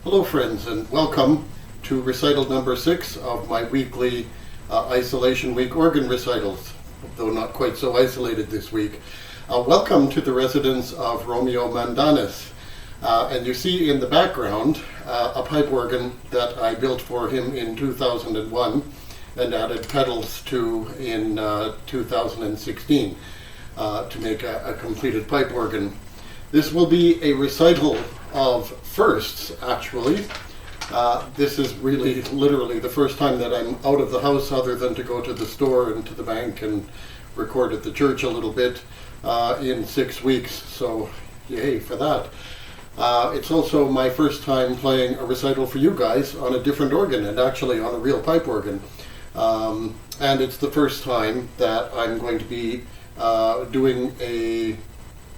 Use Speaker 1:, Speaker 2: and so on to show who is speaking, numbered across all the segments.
Speaker 1: Hello friends, and welcome to recital number 6 of my weekly Isolation Week organ recitals, though not quite so isolated this week. Welcome to the residence of Romeo Mandanas. And you see in the background a pipe organ that I built for him in 2001 and added pedals to in 2016 to make a completed pipe organ. This will be a recital of firsts, actually. This is really literally the first time that I'm out of the house other than to go to the store and to the bank and record at the church a little bit in 6 weeks, so yay for that. It's also my first time playing a recital for you guys on a different organ, and actually on a real pipe organ. And it's the first time that I'm going to be doing a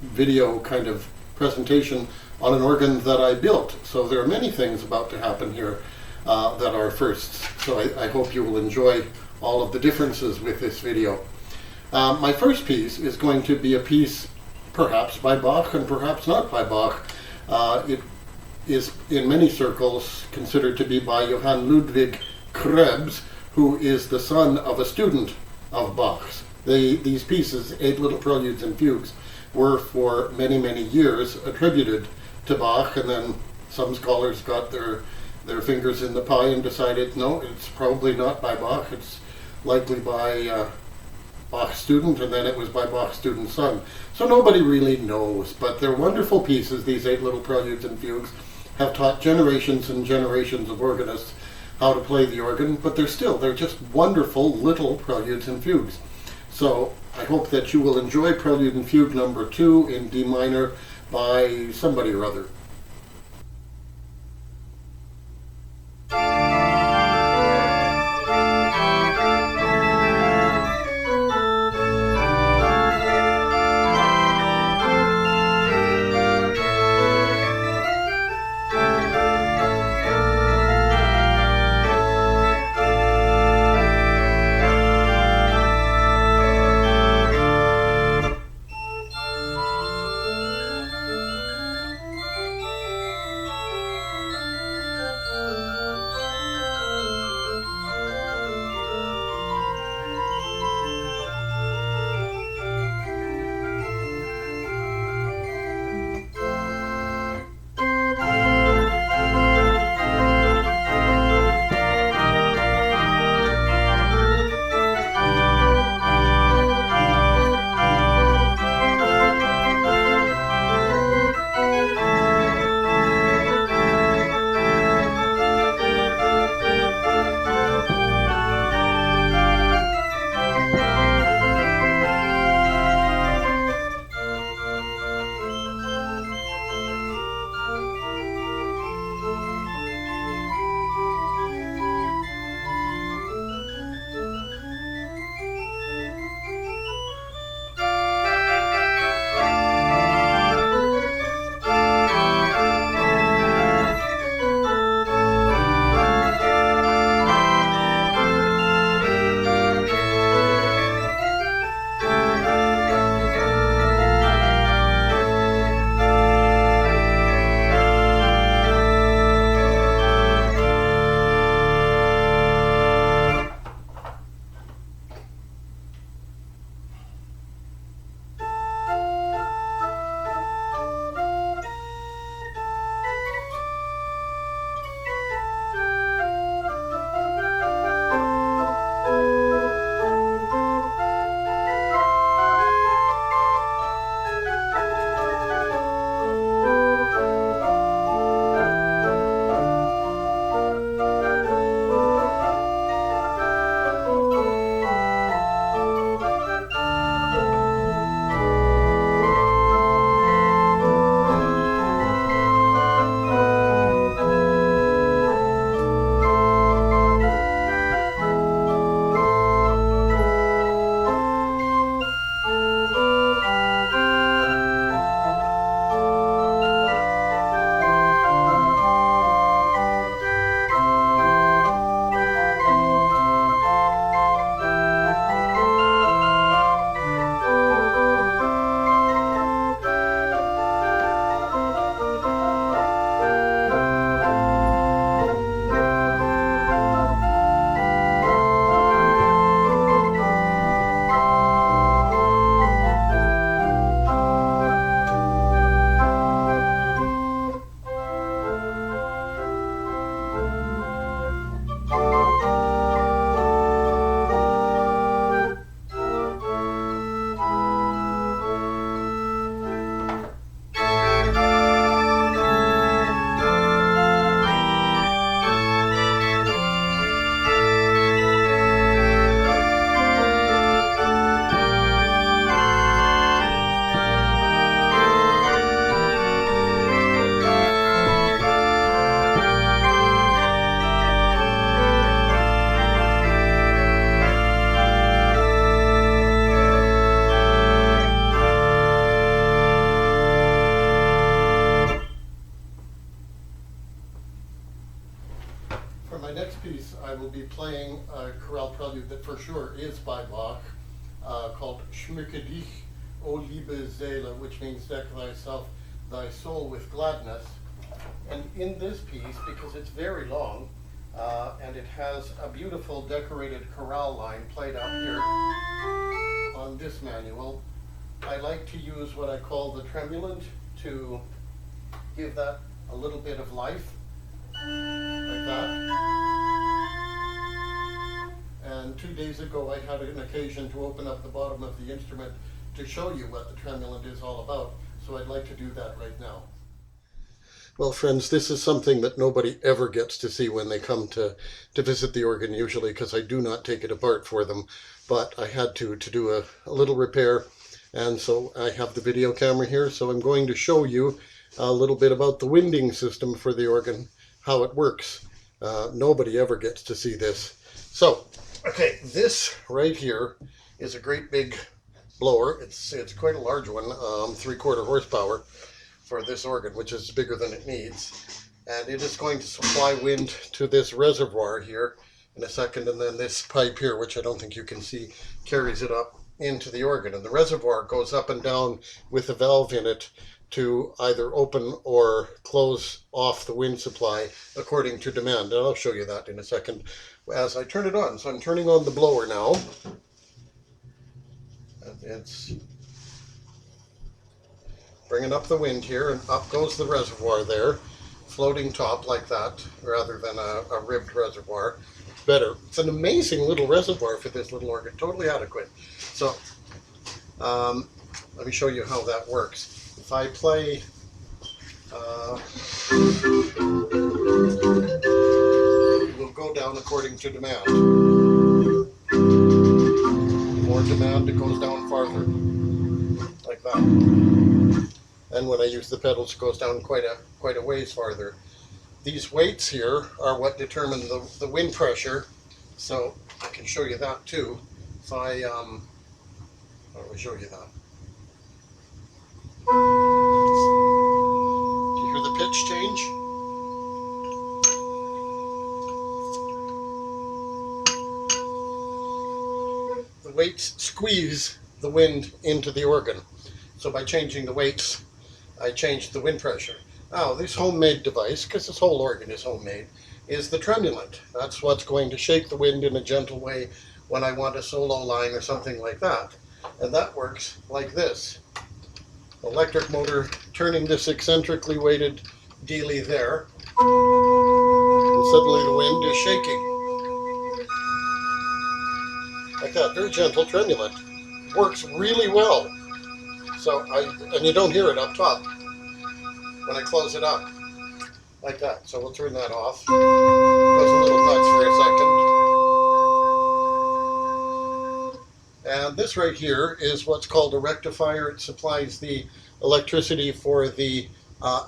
Speaker 1: video kind of presentation on an organ that I built. So there are many things about to happen here that are firsts. So I hope you will enjoy all of the differences with this video. My first piece is going to be a piece perhaps by Bach and perhaps not by Bach. It is in many circles considered to be by Johann Ludwig Krebs, who is the son of a student of Bach's. These pieces, 8 Little Preludes and Fugues, were for many, many years attributed to Bach, and then some scholars got their fingers in the pie and decided, no, it's probably not by Bach, it's likely by Bach's student, and then it was by Bach's student's son. So nobody really knows, but they're wonderful pieces. These 8 Little Preludes and Fugues have taught generations and generations of organists how to play the organ, but they're just wonderful little preludes and fugues. So I hope that you will enjoy Prelude and Fugue number 2 in D minor by somebody or other. my next piece, I will be playing a chorale prelude that for sure is by Bach, called Schmücke dich, O liebe Seele, which means deck thyself, thy soul with gladness. And in this piece, because it's very long, and it has a beautiful decorated chorale line played out here on this manual, I like to use what I call the tremulant to give that a little bit of life, like that. And 2 days ago I had an occasion to open up the bottom of the instrument to show you what the tremulant is all about, so I'd like to do that right now. Well, friends, this is something that nobody ever gets to see when they come to visit the organ usually, because I do not take it apart for them, but I had to do a little repair, and so I have the video camera here, so I'm going to show you a little bit about the winding system for the organ, how it works. Nobody ever gets to see this. So, okay, this right here is a great big blower. It's quite a large one, 3/4 horsepower for this organ, which is bigger than it needs. And it is going to supply wind to this reservoir here in a second, and then this pipe here, which I don't think you can see, carries it up into the organ. And the reservoir goes up and down with a valve in it to either open or close off the wind supply according to demand. And I'll show you that in a second as I turn it on. So I'm turning on the blower now. It's bringing up the wind here, and up goes the reservoir there, floating top like that, rather than a ribbed reservoir. Better. It's an amazing little reservoir for this little organ, totally adequate. So let me show you how that works. If I play it will go down according to demand. More demand, it goes down farther, like that. And when I use the pedals, it goes down quite a ways farther. These weights here are what determine the wind pressure, so I can show you that too. If I, how do I show you that? Do you hear the pitch change? The weights squeeze the wind into the organ. So by changing the weights, I changed the wind pressure. Now, this homemade device, because this whole organ is homemade, is the tremulant. That's what's going to shake the wind in a gentle way when I want a solo line or something like that. And that works like this. Electric motor turning this eccentrically weighted dealie there, and suddenly the wind is shaking. Like that, very gentle tremulant. Works really well. So and you don't hear it up top when I close it up, like that. So we'll turn that off. Goes a little nuts for a second. And this right here is what's called a rectifier. It supplies the electricity for the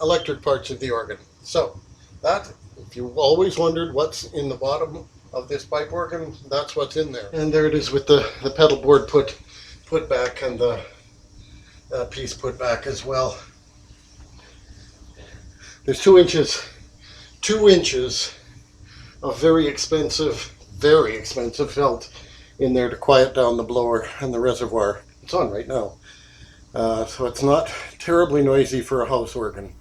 Speaker 1: electric parts of the organ. So that, if you've always wondered what's in the bottom of this pipe organ, that's what's in there. And there it is with the pedal board put back, and the piece put back as well. There's 2 inches of very expensive felt in there to quiet down the blower and the reservoir. It's on right now. So it's not terribly noisy for a house organ.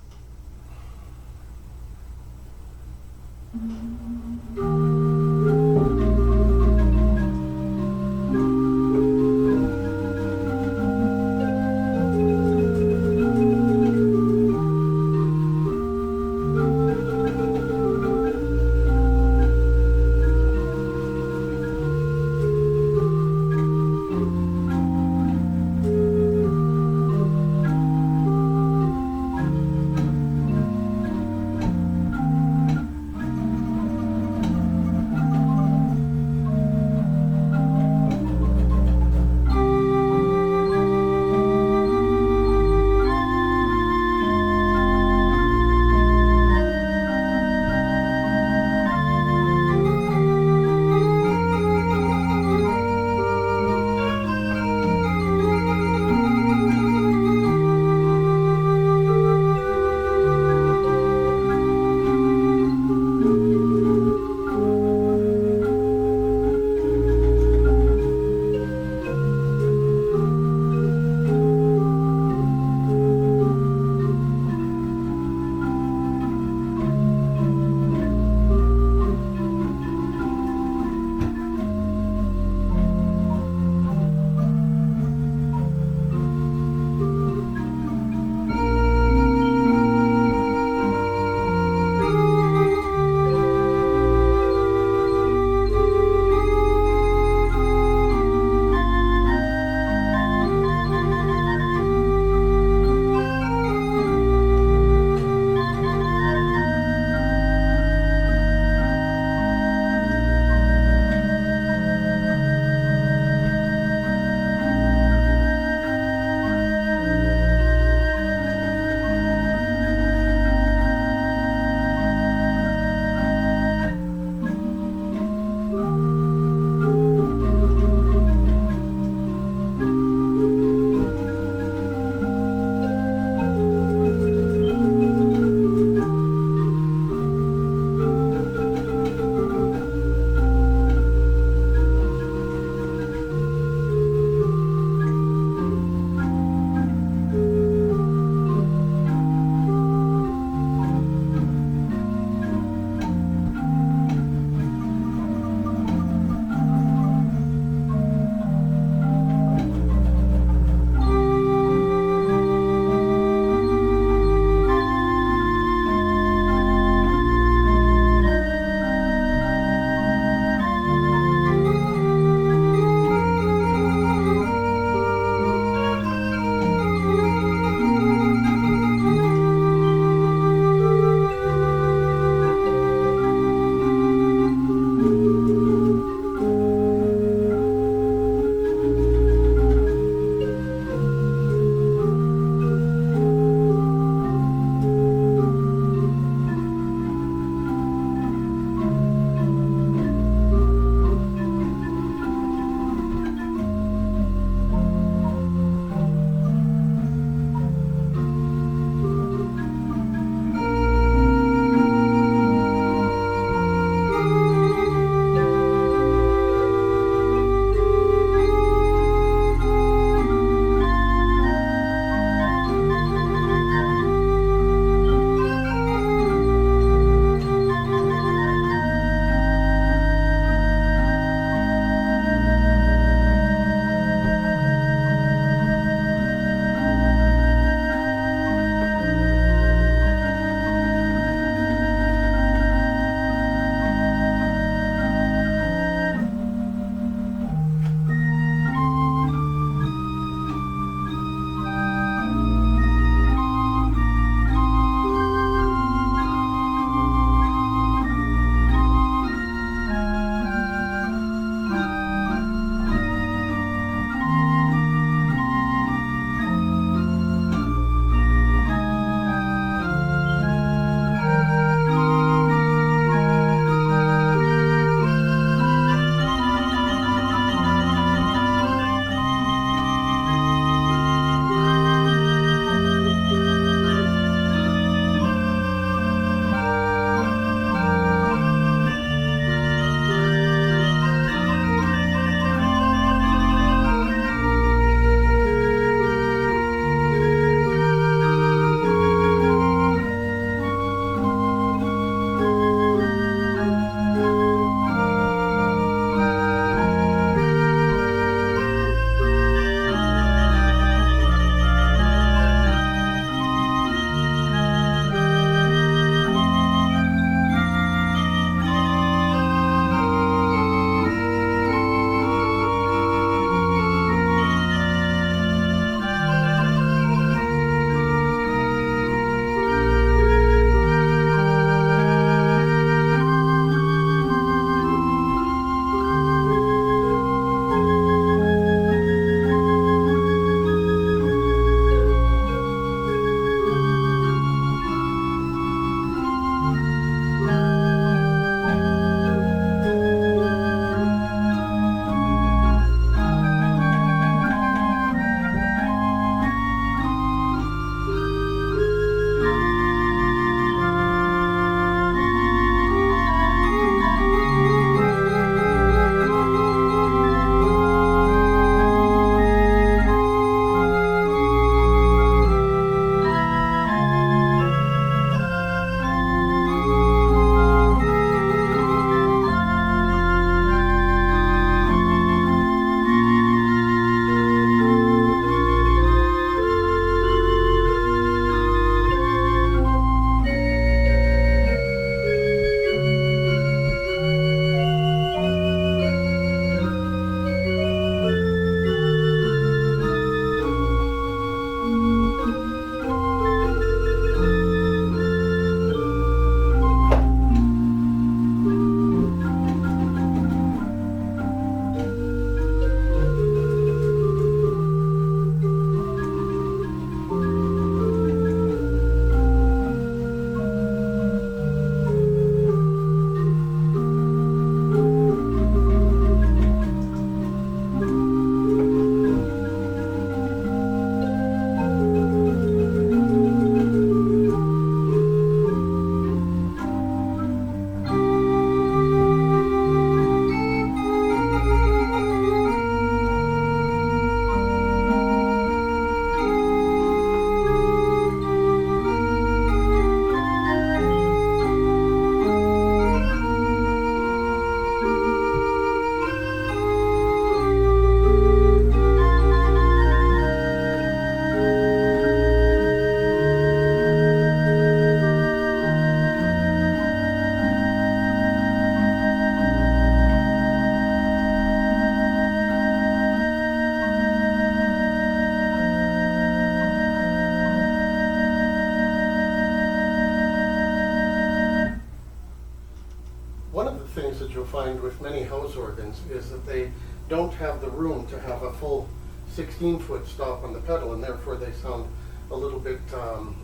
Speaker 1: find with many house organs is that they don't have the room to have a full 16-foot stop on the pedal, and therefore they sound a little bit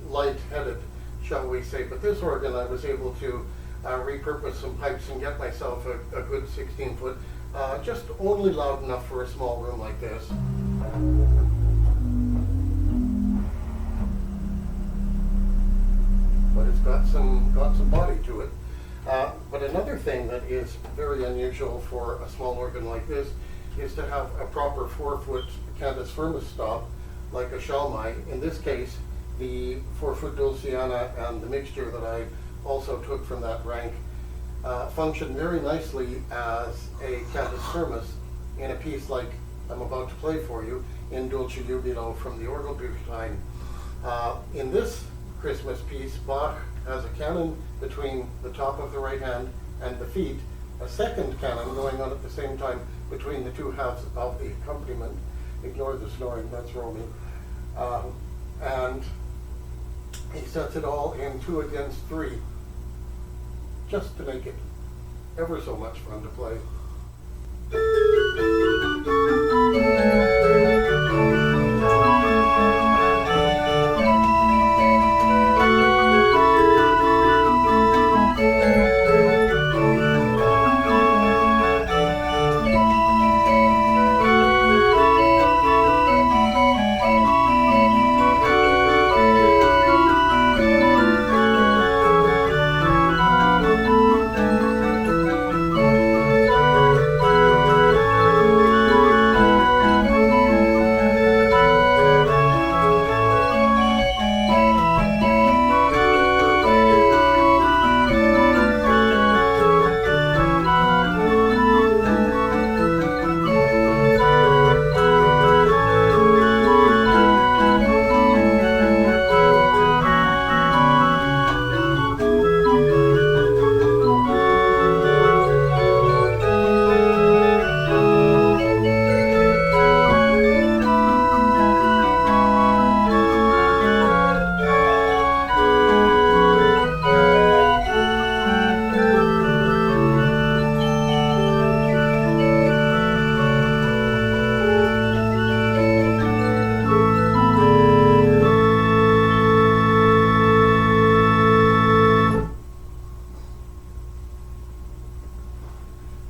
Speaker 1: light-headed, shall we say. But this organ, I was able to repurpose some pipes and get myself a good 16-foot, just only loud enough for a small room like this. But it's got some body to it. But another thing that is very unusual for a small organ like this is to have a proper 4-foot cantus firmus stop, like a Shalmai. In this case, the 4-foot Dulciana and the mixture that I also took from that rank function very nicely as a cantus firmus in a piece like I'm about to play for you in Dulce Jubilo from the Orgelbuchlein. In this Christmas piece, Bach has a canon between the top of the right hand and the feet, a second canon going on at the same time between the two halves of the accompaniment. Ignore the snoring, that's Romy. And he sets it all in 2 against 3, just to make it ever so much fun to play.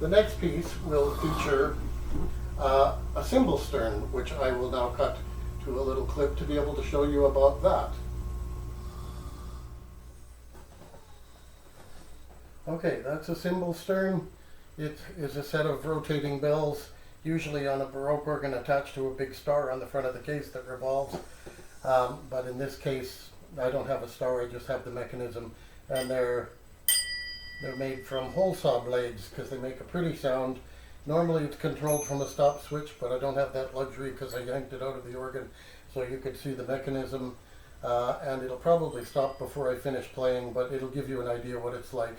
Speaker 1: The next piece will feature a cymbal stern, which I will now cut to a little clip to be able to show you about that. Okay, that's a cymbal stern. It is a set of rotating bells, usually on a Baroque organ attached to a big star on the front of the case that revolves. But in this case, I don't have a star, I just have the mechanism, and they're made from hole saw blades because they make a pretty sound. Normally it's controlled from a stop switch, but I don't have that luxury because I yanked it out of the organ so you could see the mechanism. And it'll probably stop before I finish playing, but it'll give you an idea what it's like.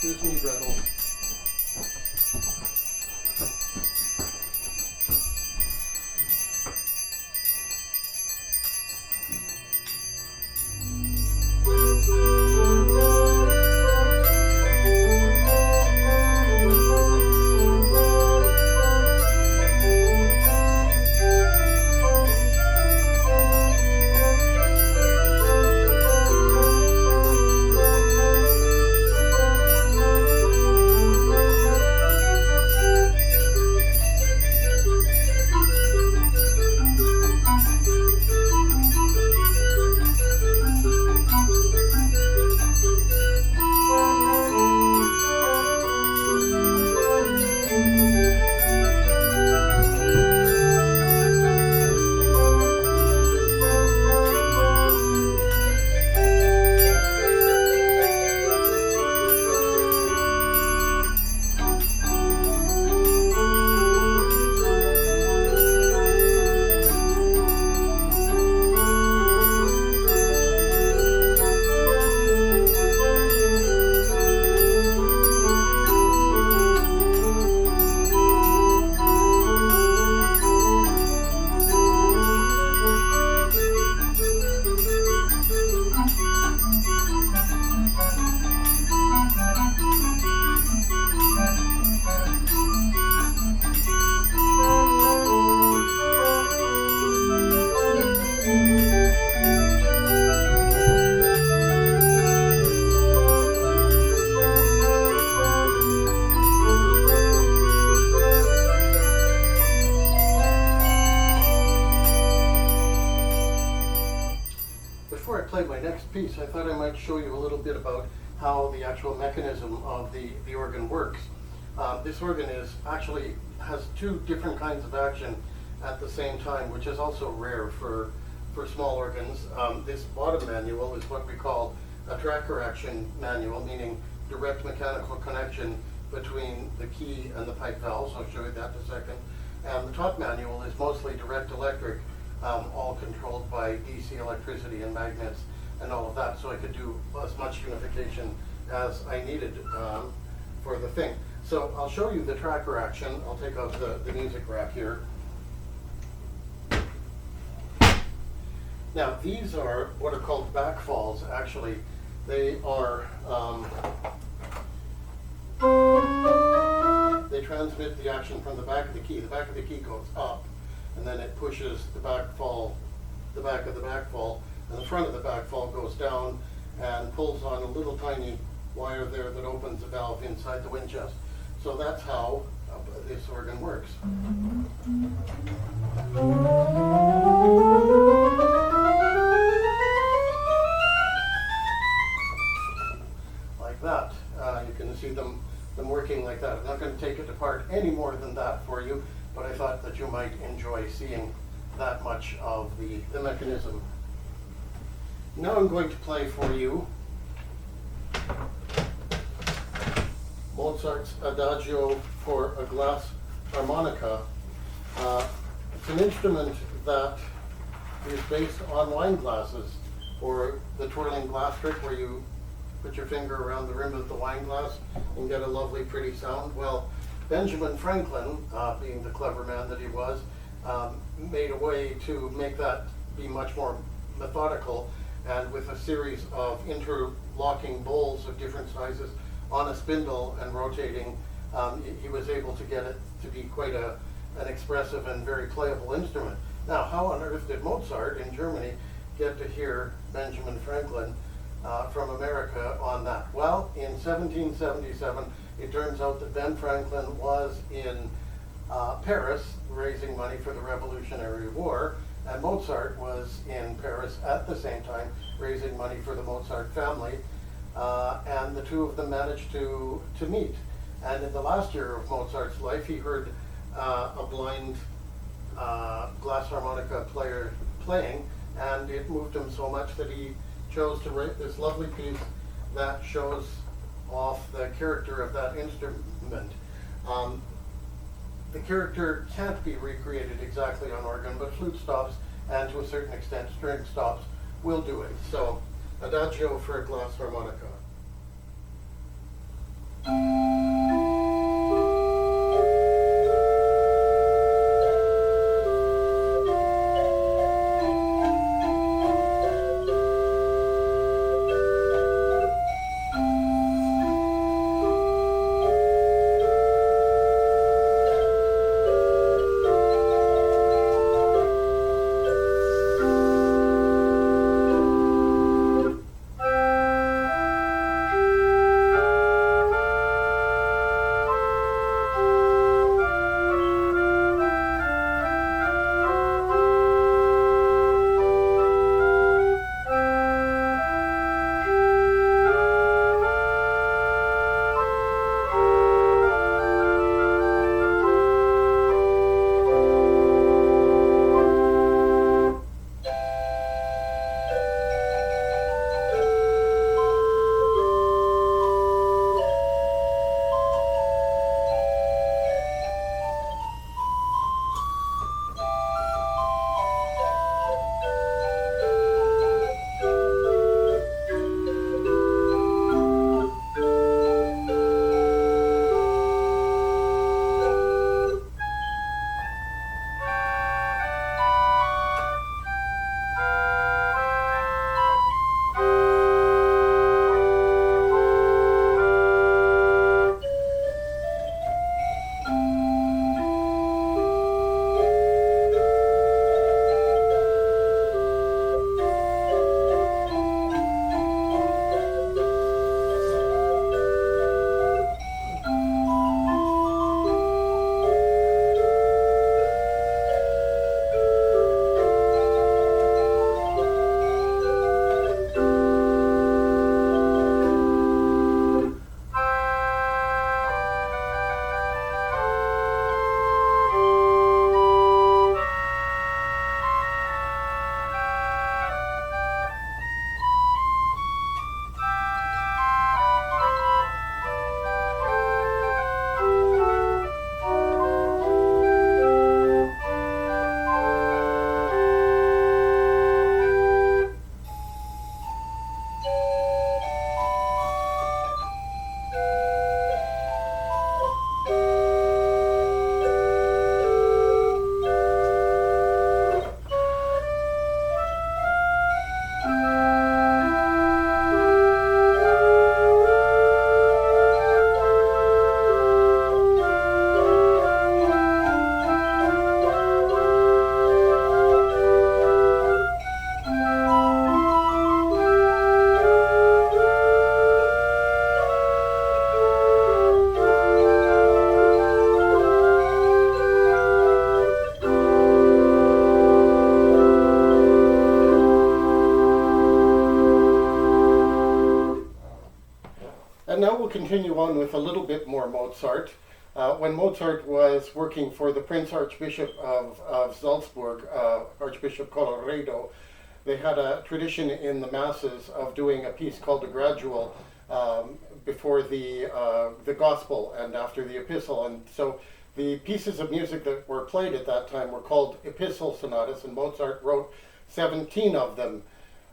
Speaker 1: Excuse me, Gretel. play my next piece, I thought I might show you a little bit about how the actual mechanism of the organ works. This organ actually has two different kinds of action at the same time, which is also rare for small organs. This bottom manual is what we call a tracker action manual, meaning direct mechanical connection between the key and the pipe valves. I'll show you that in a second. And the top manual is mostly direct electric, all controlled by DC electricity and magnets and all of that, so I could do as much unification as I needed for the thing. So I'll show you the tracker action. I'll take out the music rack here. Now these are what are called backfalls. Actually, they are they transmit the action from the back of the key. The back of the key goes up, and then it pushes the backfall, the back of the backfall, and the front of the backfall goes down and pulls on a little tiny wire there that opens a valve inside the wind chest. So that's how this organ works. Like that. You can see them working like that. I'm not going to take it apart any more than that for you, but I thought that you might enjoy seeing that much of the mechanism. Now I'm going to play for you Mozart's Adagio for a glass harmonica. It's an instrument that is based on wine glasses, or the twirling glass trick where you put your finger around the rim of the wine glass and get a lovely pretty sound. Well, Benjamin Franklin, being the clever man that he was, made a way to make that be much more methodical, and with a series of interlocking bowls of different sizes on a spindle and rotating, he was able to get it to be quite an expressive and very playable instrument. Now, how on earth did Mozart in Germany get to hear Benjamin Franklin from America on that? Well, in 1777, it turns out that Ben Franklin was in Paris raising money for the Revolutionary War, and Mozart was in Paris at the same time raising money for the Mozart family, and the two of them managed to meet. And in the last year of Mozart's life, he heard a blind glass harmonica player playing, and it moved him so much that he chose to write this lovely piece that shows off the character of that instrument. The character can't be recreated exactly on organ, but flute stops and to a certain extent string stops will do it. So, Adagio for a glass harmonica. continue on with a little bit more Mozart. When Mozart was working for the Prince Archbishop of Salzburg, Archbishop Colloredo, they had a tradition in the masses of doing a piece called the Gradual before the Gospel and after the Epistle. And so the pieces of music that were played at that time were called Epistle Sonatas, and Mozart wrote 17 of them.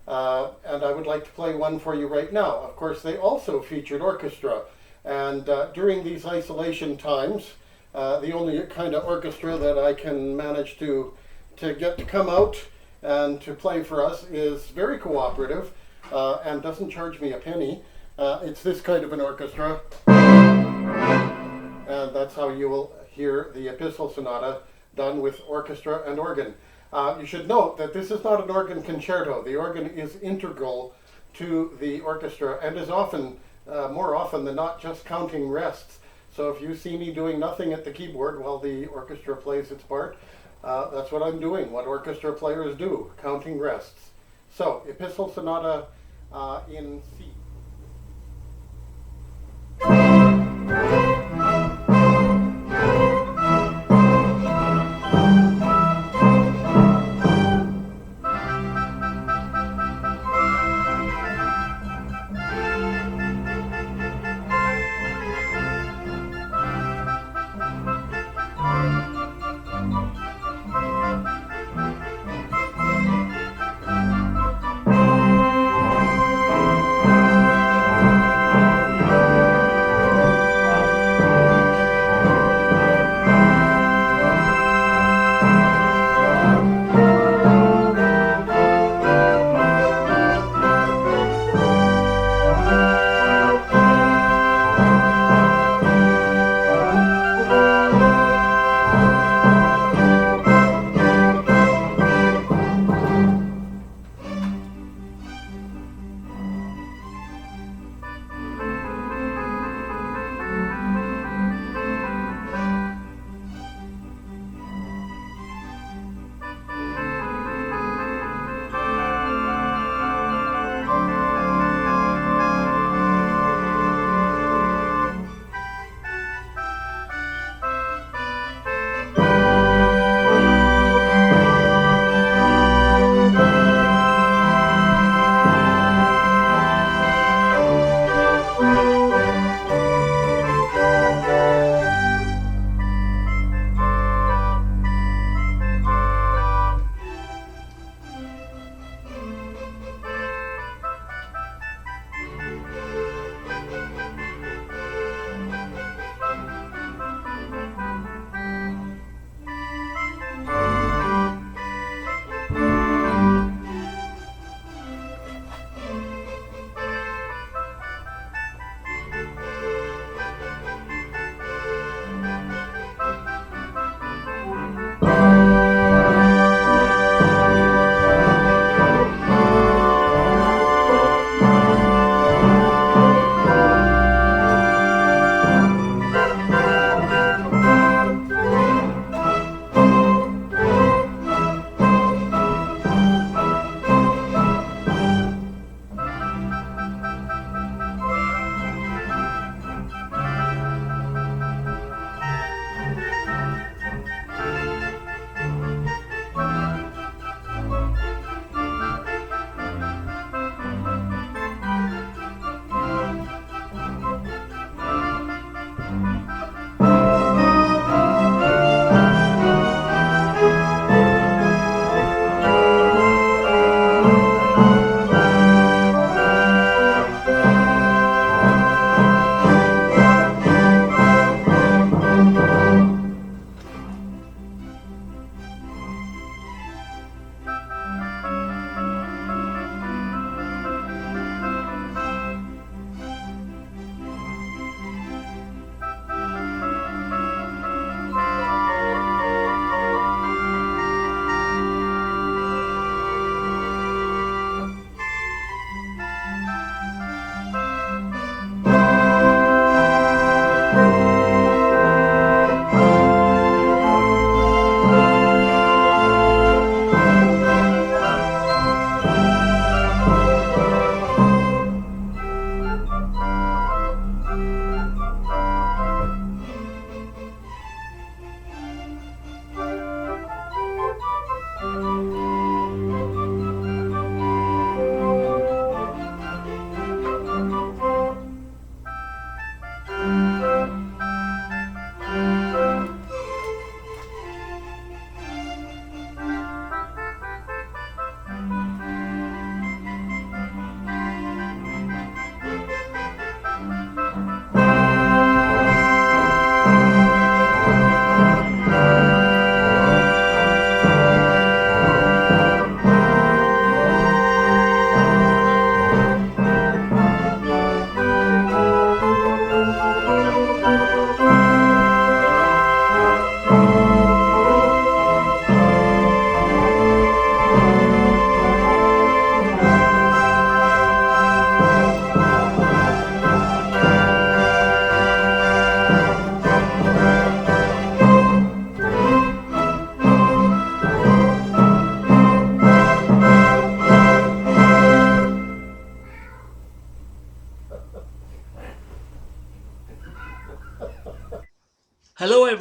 Speaker 1: And I would like to play one for you right now. Of course, they also featured orchestra. And during these isolation times, the only kind of orchestra that I can manage to get to come out and to play for us is very cooperative and doesn't charge me a penny. It's this kind of an orchestra. And that's how you will hear the Epistle Sonata done with orchestra and organ. You should note that this is not an organ concerto. The organ is integral to the orchestra and is often, more often than not, just counting rests. So if you see me doing nothing at the keyboard while the orchestra plays its part, that's what I'm doing, what orchestra players do, counting rests. So, Epistle Sonata in C.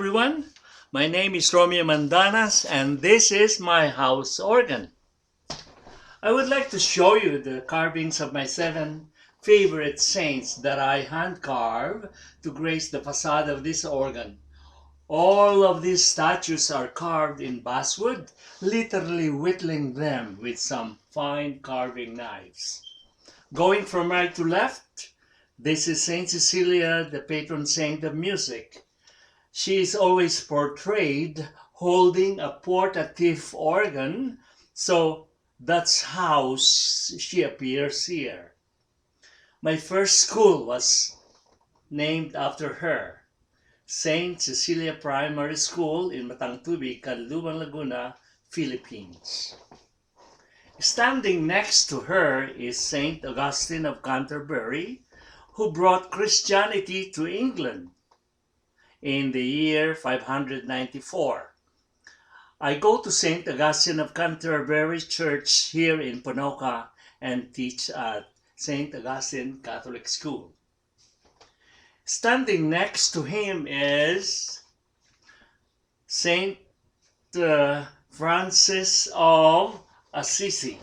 Speaker 2: everyone. My name is Romeo Mandanas and this is my house organ. I would like to show you the carvings of my 7 favorite saints that I hand carve to grace the facade of this organ. All of these statues are carved in basswood, literally whittling them with some fine carving knives. Going from right to left, this is Saint Cecilia, the patron saint of music. She is always portrayed holding a portative organ, so that's how she appears here. My first school was named after her, Saint Cecilia Primary School in Matangtubig, Caloocan, Laguna, Philippines. Standing next to her is Saint Augustine of Canterbury, who brought Christianity to England in the year 594. I go to St. Augustine of Canterbury Church here in Ponoka and teach at St. Augustine Catholic School. Standing next to him is St. Francis of Assisi,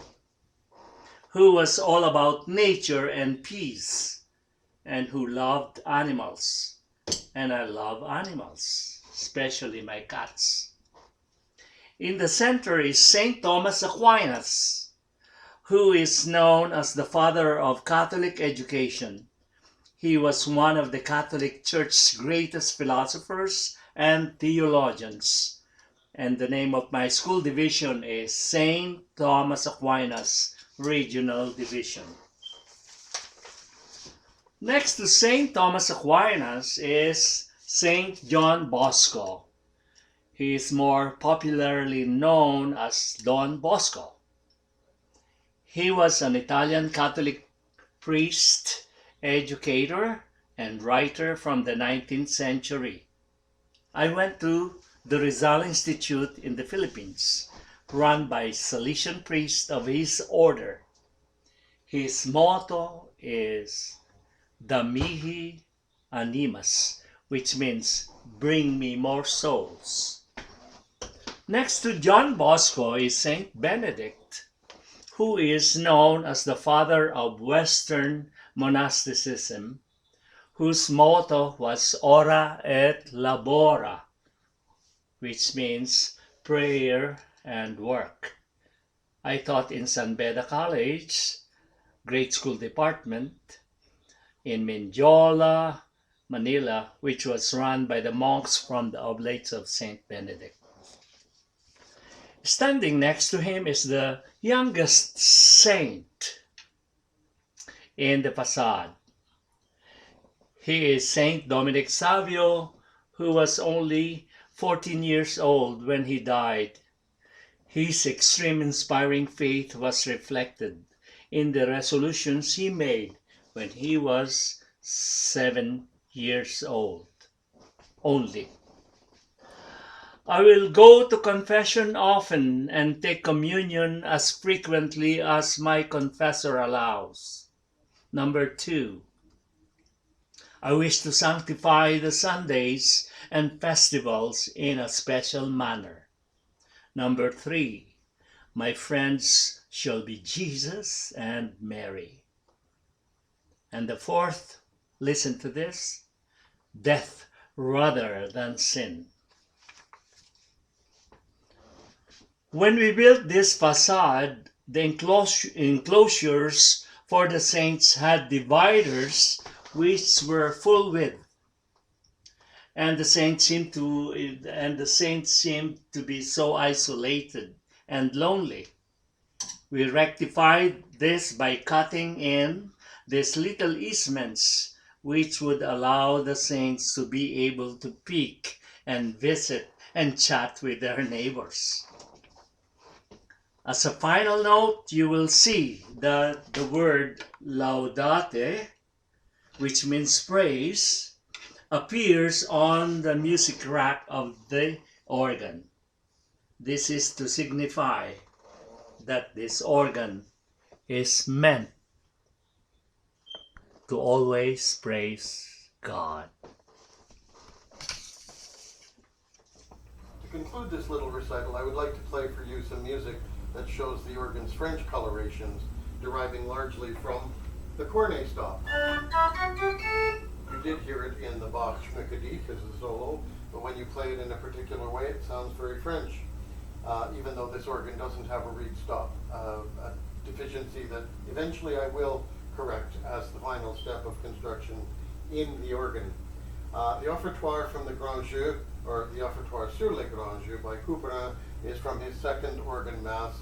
Speaker 2: who was all about nature and peace and who loved animals. And I love animals, especially my cats. In the center is St. Thomas Aquinas, who is known as the father of Catholic education. He was one of the Catholic Church's greatest philosophers and theologians. And the name of my school division is St. Thomas Aquinas Regional Division. Next to St. Thomas Aquinas is St. John Bosco. He is more popularly known as Don Bosco. He was an Italian Catholic priest, educator, and writer from the 19th century. I went to the Rizal Institute in the Philippines, run by Salesian priests of his order. His motto is Damihi Animas, which means bring me more souls. Next to John Bosco is Saint Benedict, who is known as the father of Western monasticism, whose motto was Ora et Labora, which means prayer and work. I taught in San Beda College, grade school department, in Mindiola, Manila, which was run by the monks from the Oblates of Saint Benedict. Standing next to him is the youngest saint in the facade. He is Saint Dominic Savio, who was only 14 years old when he died. His extreme inspiring faith was reflected in the resolutions he made when he was 7 years old only. I will go to confession often and take communion as frequently as my confessor allows. Number 2, I wish to sanctify the Sundays and festivals in a special manner. Number 3, my friends shall be Jesus and Mary. And the 4th, listen to this, death rather than sin. When we built this facade, the enclosures for the saints had dividers which were full width, and the saints seemed to be so isolated and lonely. We rectified this by cutting in these little easements which would allow the saints to be able to peek and visit and chat with their neighbors. As a final note, you will see that the word laudate, which means praise, appears on the music rack of the organ. This is to signify that this organ is meant to always praise God.
Speaker 1: conclude this little recital, I would like to play for you some music that shows the organ's French colorations, deriving largely from the cornet stop. You did hear it in the Bach Schmückedicht as a solo, but when you play it in a particular way, it sounds very French, even though this organ doesn't have a reed stop, a deficiency that eventually I will correct as the final step of construction in the organ. The offertoire from the Grand Jeu, or the offertoire sur les Grands Jeux by Couperin, is from his second organ mass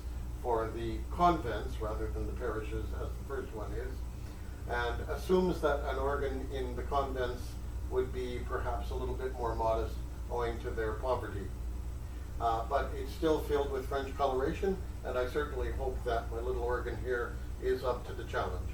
Speaker 1: for the convents rather than the parishes as the first one is, and assumes that an organ in the convents would be perhaps a little bit more modest owing to their poverty. But it's still filled with French coloration, and I certainly hope that my little organ here is up to the challenge.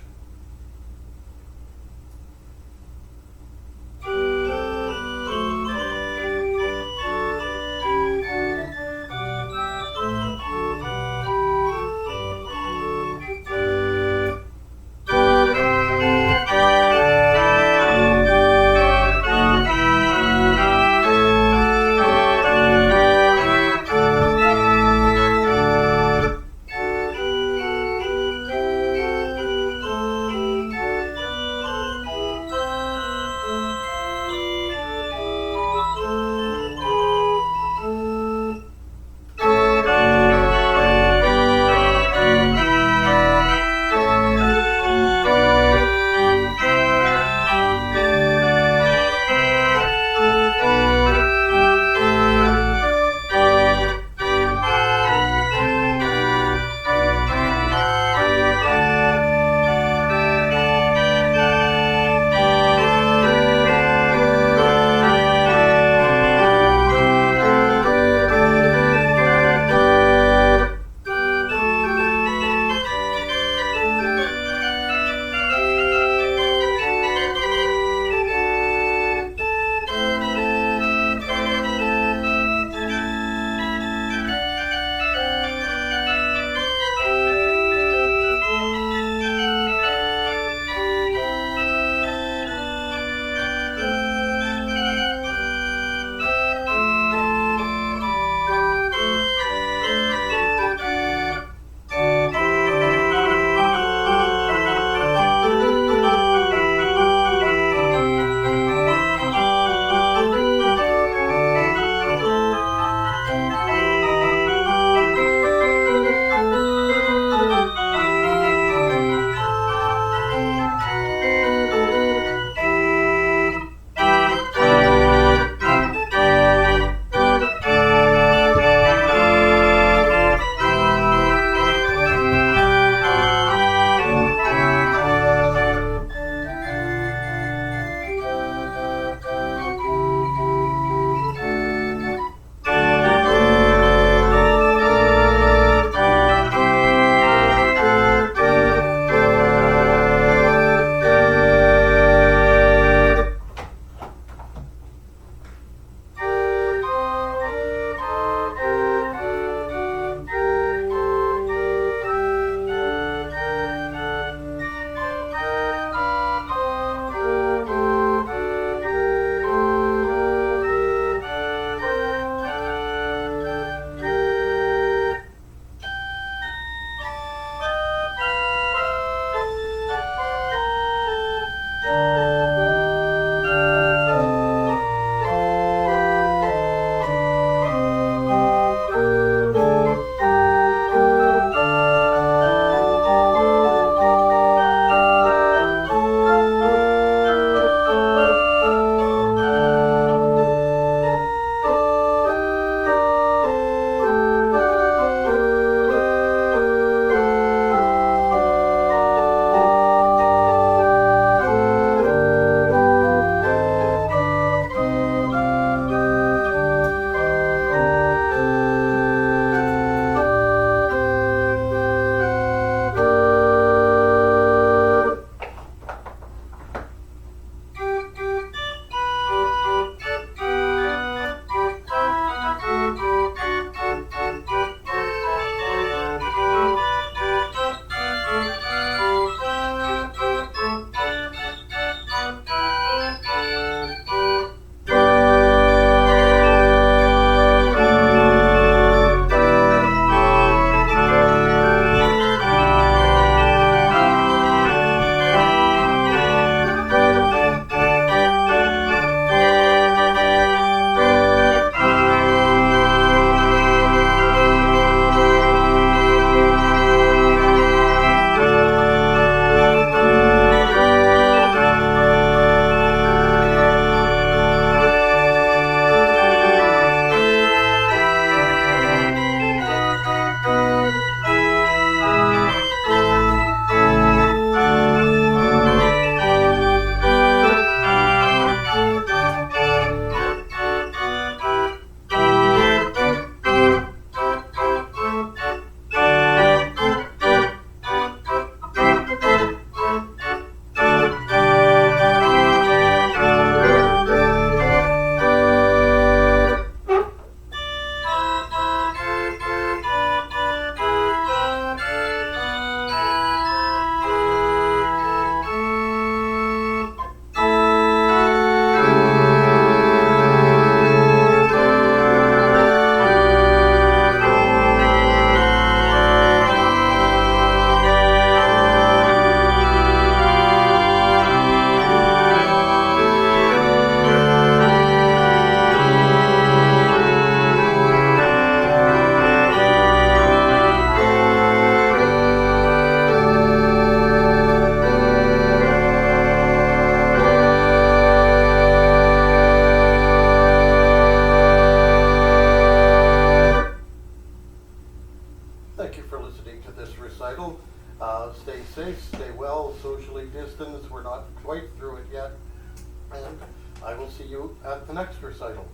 Speaker 1: listening to this recital. Stay safe, stay well, socially distanced. We're not quite through it yet. And I will see you at the next recital.